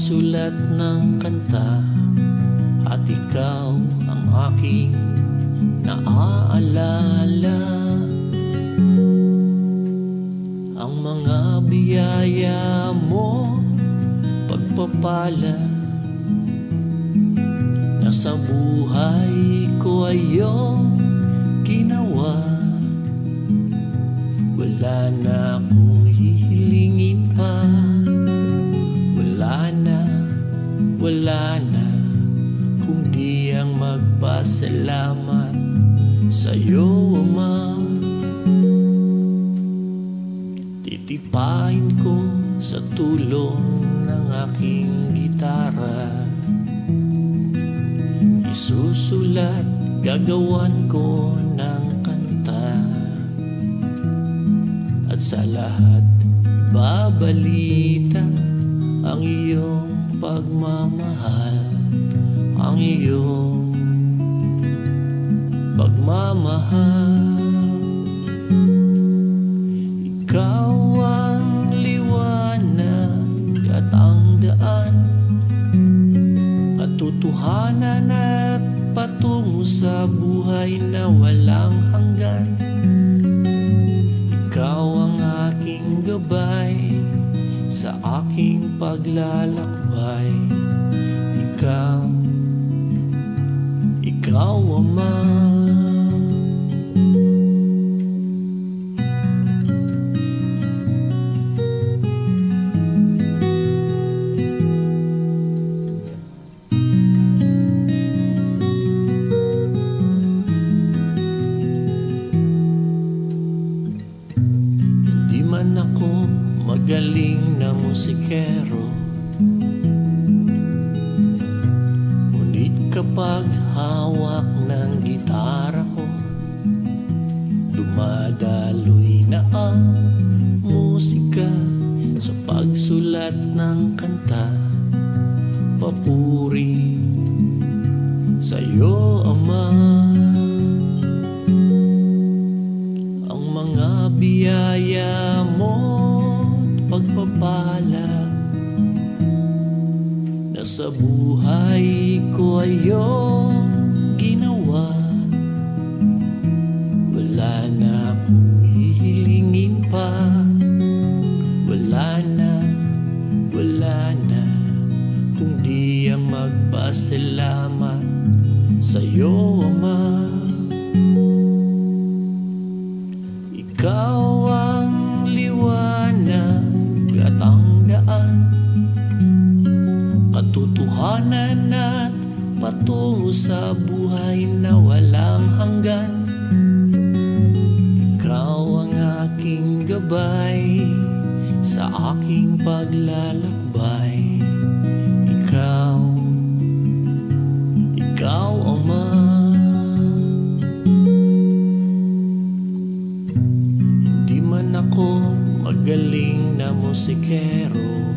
Nagsusulat ng kanta at ikaw ang aking naaalala. Ang mga biyaya mo, pagpapala na sa buhay ko ay iyong ginawa. Wala na akong hihilingin pa, wala na kundi ang magpasalamat sa'yo, Ama. Titipain ko sa tulong ng aking gitara, isusulat, gagawan ko ng kanta, at sa lahat babalita ang iyong pagmamahal, ang iyong pagmamahal. Ikaw ang liwanag at ang daan, katotohanan at patungo sa buhay na walang hanggan. Ikaw ang aking gabay sa aking paglalakbay. Ikaw, Ama. Hindi man ako magaling na musikero, ngunit kapag hawak ng gitara ko, dumadaloy na ang musika sa pagsulat ng kanta. Papuri sa'yo, Ama. Ang mga biyaya mo, pagpapala na sa buhay ko ay iyong ginawa. Wala na akong hihilingin pa, wala na kundi ang magpasalamat sa'yo, Ama. Ikaw ang liwanag at ang daan, katotohanan at patungo sa buhay na walang hanggan. Ikaw ang aking gabay sa aking paglalakbay. Ikaw, Ama. Hindi man ako magaling na musikero,